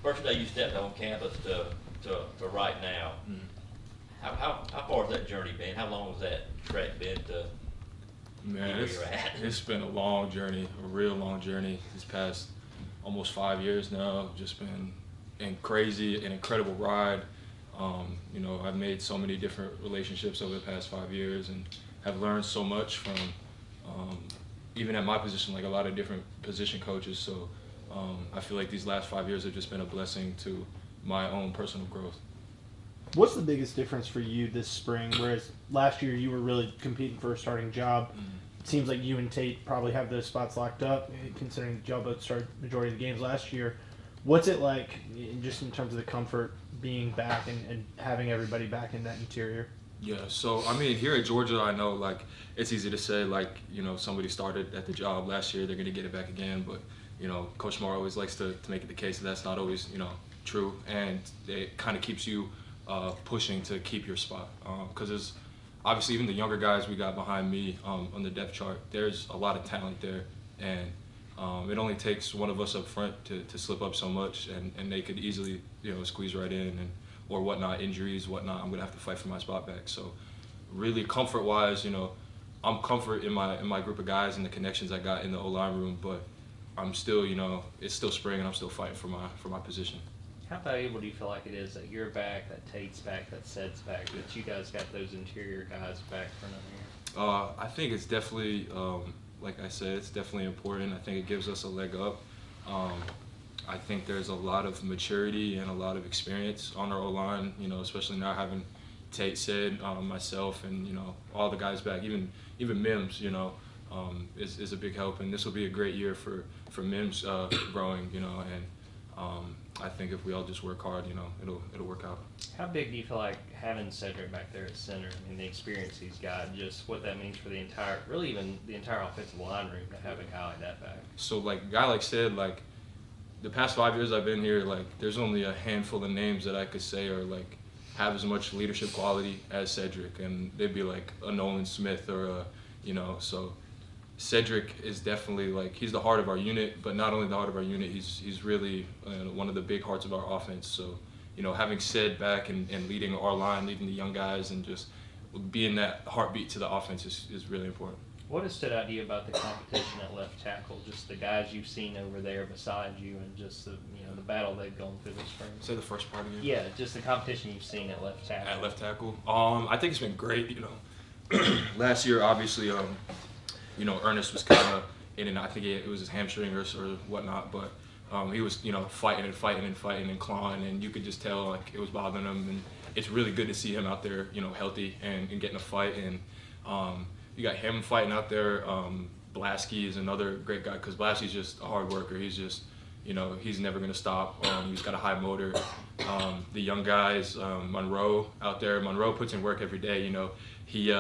first day you stepped on campus to right now, how far has that journey been? How long has that trek been to Man, where you're at? it's been a long journey, a real long journey. These past almost 5 years now, just been an incredible ride. I've made so many different relationships over the past 5 years and have learned so much from, even at my position, like a lot of different position coaches. So I feel like these last 5 years have just been a blessing to my own personal growth. What's the biggest difference for you this spring? Whereas last year you were really competing for a starting job. It seems like you and Tate probably have those spots locked up, considering that y'all both started majority of the games last year. What's it like, just in terms of the comfort, being back and having everybody back in that interior? Yeah, so I mean, here at Georgia, I know like it's easy to say like somebody started at the job last year, they're gonna get it back again, but Coach Mar always likes to make it the case that that's not always true, and it kind of keeps you pushing to keep your spot because there's obviously even the younger guys we got behind me on the depth chart. There's a lot of talent there, and it only takes one of us up front to slip up so much, and they could easily squeeze right in or whatnot, injuries, whatnot. I'm gonna have to fight for my spot back. So really comfort-wise, I'm comfort in my group of guys and the connections I got in the O-line room, but I'm still, it's still spring and I'm still fighting for my position. How valuable do you feel like it is that you're back, that Tate's back, that Sed's back, that you guys got those interior guys back for another year? I think it's definitely, like I said, it's definitely important. I think it gives us a leg up. I think there's a lot of maturity and a lot of experience on our O-line, especially now having Tate, Sed, myself, and, all the guys back, even Mims, is a big help. And this will be a great year for Mims growing, and I think if we all just work hard, it'll work out. How big do you feel like having Cedric back there at center, I mean, the experience he's got, just what that means for the entire offensive line room to have a guy like that back? So, like, a guy like Sed, like, the past 5 years I've been here, like, there's only a handful of names that I could say are, like, have as much leadership quality as Cedric, and they'd be like a Nolan Smith or a, so Cedric is definitely like, he's the heart of our unit, but not only the heart of our unit, he's really one of the big hearts of our offense. So, having Ced back and leading our line, leading the young guys, and just being that heartbeat to the offense is really important. What has stood out to you about the competition at left tackle? Just the guys you've seen over there beside you, and just the the battle they've gone through this spring. Say the first part again. Yeah, just the competition you've seen at left tackle. At left tackle, I think it's been great. Last year obviously, Ernest was kind of in and I think it was his hamstring or whatnot, but he was fighting and clawing, and you could just tell like it was bothering him. And it's really good to see him out there, healthy and getting a fight. And you got him fighting out there. Blasky is another great guy because Blasky's just a hard worker. He's just, he's never going to stop. He's got a high motor. The young guys, Monroe out there. Monroe puts in work every day. He,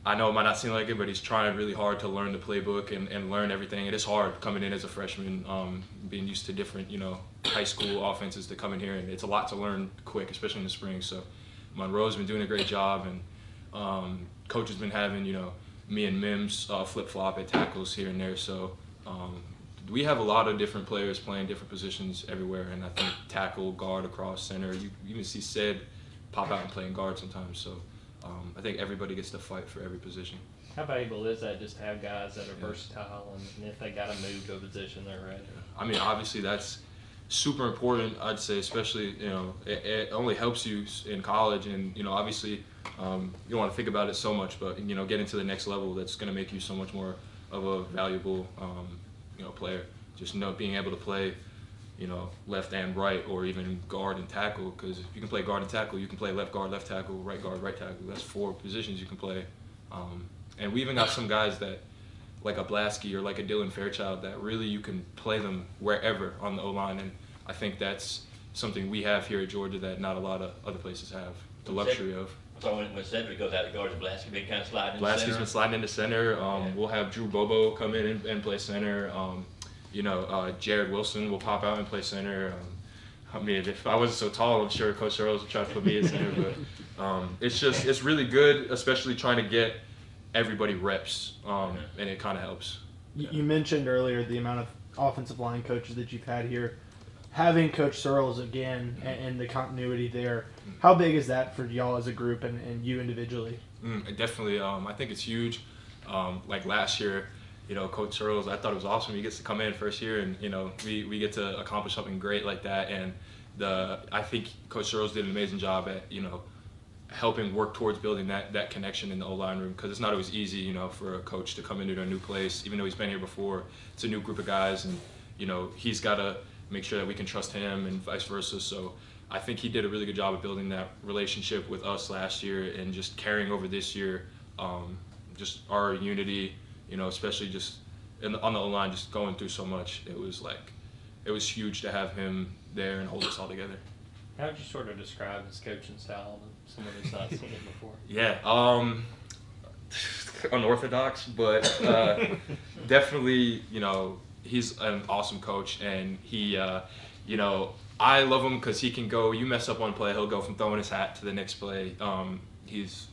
I know it might not seem like it, but he's trying really hard to learn the playbook and learn everything. It is hard coming in as a freshman, being used to different, high school offenses to come in here, and it's a lot to learn quick, especially in the spring. So Monroe's been doing a great job, and coach has been having, me and Mims flip-flop at tackles here and there. So we have a lot of different players playing different positions everywhere, and I think tackle, guard, across, center. You even see Sed pop out and playing guard sometimes. So I think everybody gets to fight for every position. How valuable is that, just to have guys that are versatile, and if they got to move to a position, they're ready? I mean, obviously that's super important, I'd say, especially, it only helps you in college, and, obviously you don't want to think about it so much, but, getting to the next level, that's going to make you so much more of a valuable, player. Just, being able to play, left and right, or even guard and tackle, because if you can play guard and tackle, you can play left guard, left tackle, right guard, right tackle. That's 4 positions you can play. And we even got some guys that, like a Blasky or like a Dylan Fairchild, that really you can play them wherever on the O-line, and I think that's something we have here at Georgia that not a lot of other places have the luxury of. So when Cedric goes out, the guards, Blasky been kind of sliding into Blasky's center? been sliding into center. We'll have Drew Bobo come in and play center. Jared Wilson will pop out and play center. I mean, if I wasn't so tall, I'm sure Coach Earls would try to put me in center. But it's really good, especially trying to get everybody reps, and it kind of helps. You mentioned earlier the amount of offensive line coaches that you've had here. Having Coach Searles again and the continuity there, how big is that for y'all as a group and you individually? Definitely. I think it's huge. Like last year, Coach Searles, I thought it was awesome. He gets to come in first year, and we get to accomplish something great like that. And I think Coach Searles did an amazing job at helping work towards building that connection in the O-line room, because it's not always easy, for a coach to come into a new place, even though he's been here before. It's a new group of guys, and he's got to make sure that we can trust him and vice versa. So I think he did a really good job of building that relationship with us last year and just carrying over this year, just our unity, especially just on the O-line, just going through so much. It was huge to have him there and hold us all together. How would you sort of describe his coaching style to someone who's not seen it before? Yeah, unorthodox, but definitely, he's an awesome coach, and he, I love him because he can go. You mess up one play, he'll go from throwing his hat to the next play. He's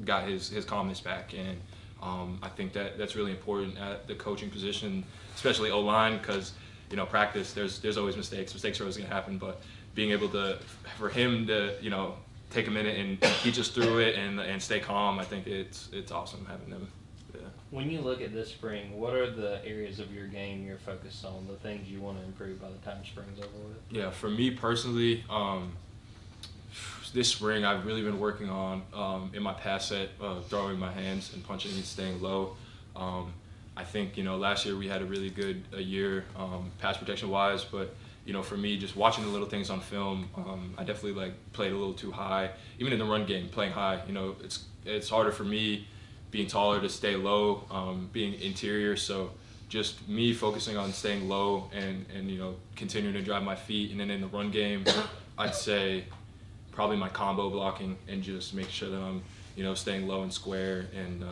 got his calmness back, and I think that's really important at the coaching position, especially O-line, because practice, there's always mistakes. Mistakes are always going to happen, but being able for him to take a minute and teach us through it and stay calm, I think it's awesome having them. Yeah. When you look at this spring, what are the areas of your game you're focused on, the things you want to improve by the time spring's over with? Yeah, for me personally, this spring I've really been working on in my pass set, throwing my hands and punching and staying low. I think last year we had a really good year pass protection wise, but for me, just watching the little things on film, I definitely played a little too high. Even in the run game, playing high, it's harder for me being taller to stay low, being interior. So just me focusing on staying low and continuing to drive my feet. And then in the run game, I'd say probably my combo blocking and just make sure that I'm staying low and square, and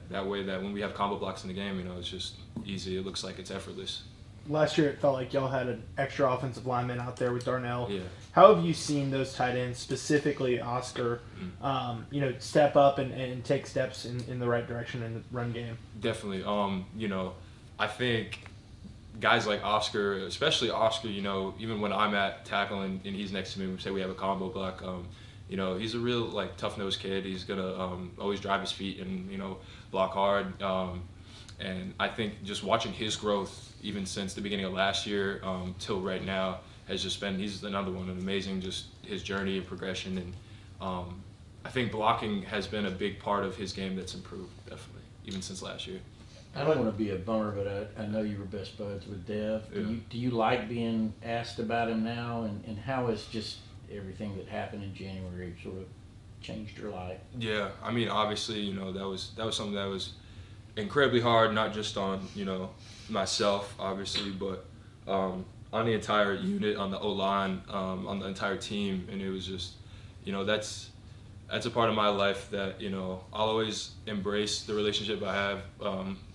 that way that when we have combo blocks in the game, it's just easy. It looks like it's effortless. Last year, it felt like y'all had an extra offensive lineman out there with Darnell. Yeah. How have you seen those tight ends, specifically Oscar, step up and take steps in the right direction in the run game? Definitely. I think guys like Oscar, especially Oscar, even when I'm at tackle and he's next to me, we say we have a combo block. He's a real tough-nosed kid. He's gonna always drive his feet and block hard. And I think just watching his growth, even since the beginning of last year till right now, has just been, he's another one, an amazing, just his journey and progression. And I think blocking has been a big part of his game that's improved, definitely, even since last year. I don't want to be a bummer, but I know you were best buds with Dev. Yeah. Do you like being asked about him now, and how has just everything that happened in January sort of changed your life? Yeah, I mean, obviously, that was something that was incredibly hard, not just on myself, obviously, but on the entire unit, on the O-line, on the entire team. And it was just, that's a part of my life that I'll always embrace the relationship I have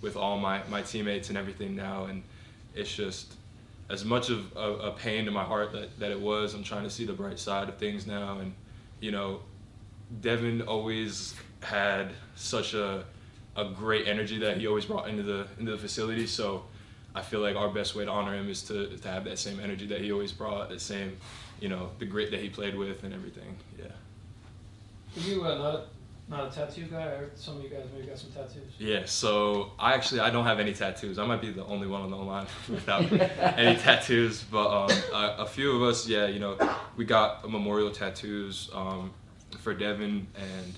with all my teammates and everything now. And it's just as much of a pain to my heart that it was. I'm trying to see the bright side of things now. And Devin always had such a great energy that he always brought into the facility. So I feel like our best way to honor him is to have that same energy that he always brought, that same, the grit that he played with and everything. Yeah. Are you not a tattoo guy? I heard some of you guys maybe got some tattoos. Yeah, so I don't have any tattoos. I might be the only one on the line without any tattoos, but a few of us, we got memorial tattoos for Devin, and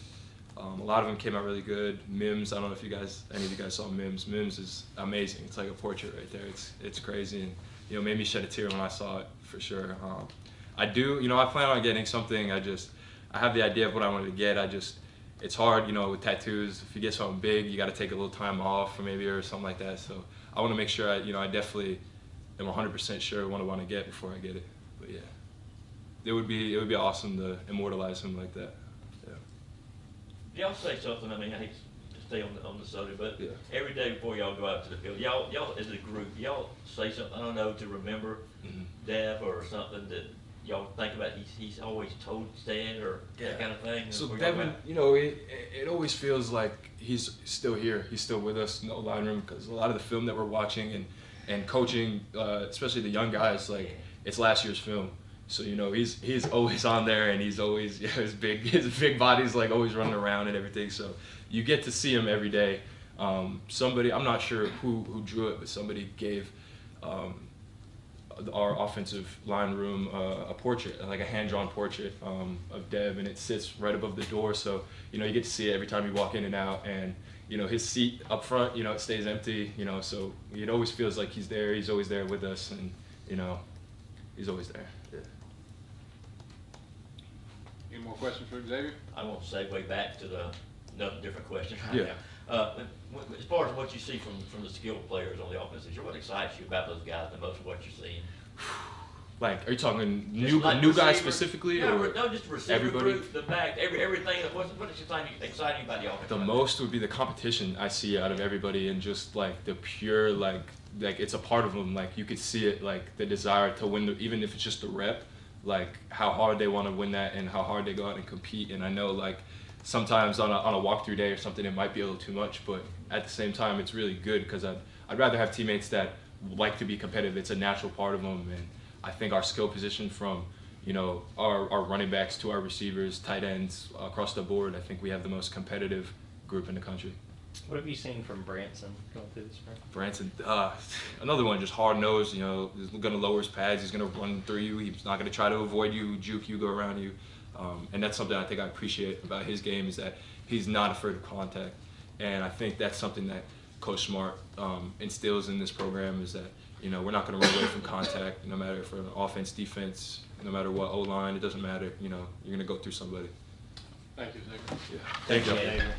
a lot of them came out really good. Mims, I don't know if any of you guys saw Mims. Mims is amazing. It's like a portrait right there. It's crazy, and made me shed a tear when I saw it, for sure. I plan on getting something. I have the idea of what I wanted to get. It's hard, with tattoos. If you get something big, you got to take a little time off, or something like that. So I want to make sure I definitely am 100% sure what I want to get before I get it. But yeah, it would be awesome to immortalize him like that. Y'all say something, I hate to stay on the subject, but Yeah. every day before y'all go out to the field, y'all as a group, y'all say something, I don't know, to remember Dev or something that y'all think about, he's always told Dad or that kind of thing? So before y'all go Devin, out? it always feels like he's still here. He's still with us in the line room, because a lot of the film that we're watching and coaching, especially the young guys, it's last year's film. So he's always on there, and he's always his big body's like always running around and everything. So you get to see him every day. Somebody, I'm not sure who drew it, but somebody gave our offensive line room a portrait, like a hand-drawn portrait of Deb, and it sits right above the door. So you get to see it every time you walk in and out, and his seat up front, it stays empty. So it always feels like he's there. He's always there with us, and he's always there. Yeah. Any more questions for Xavier? I want to segue back to another different question right Yeah. now. As far as what you see from the skilled players on the offense, what excites you about those guys the most? What you're seeing? Like, are you talking Just new like guys receiver- specifically, Yeah, or no, just the receiver everybody? group, the back, everything. What's exciting about the offense? The most would be the competition I see out of everybody, and just like the pure like it's a part of them. Like you could see it, like the desire to win, even if it's just the rep, like how hard they want to win that and how hard they go out and compete. And I know like sometimes on a walkthrough day or something, it might be a little too much, but at the same time, it's really good because I'd rather have teammates that like to be competitive. It's a natural part of them, and I think our skill position from our running backs to our receivers, tight ends, across the board, I think we have the most competitive group in the country. What have you seen from Branson going through the spring? Branson, another one, just hard-nosed, he's going to lower his pads, he's going to run through you, he's not going to try to avoid you, juke you, go around you. And that's something I think I appreciate about his game, is that he's not afraid of contact. And I think that's something that Coach Smart instills in this program, is that, we're not going to run away from contact, no matter for an offense, defense, no matter what, O-line, it doesn't matter. You're going to go through somebody. Thank you, Xavier. Yeah. Thank you. Xavier.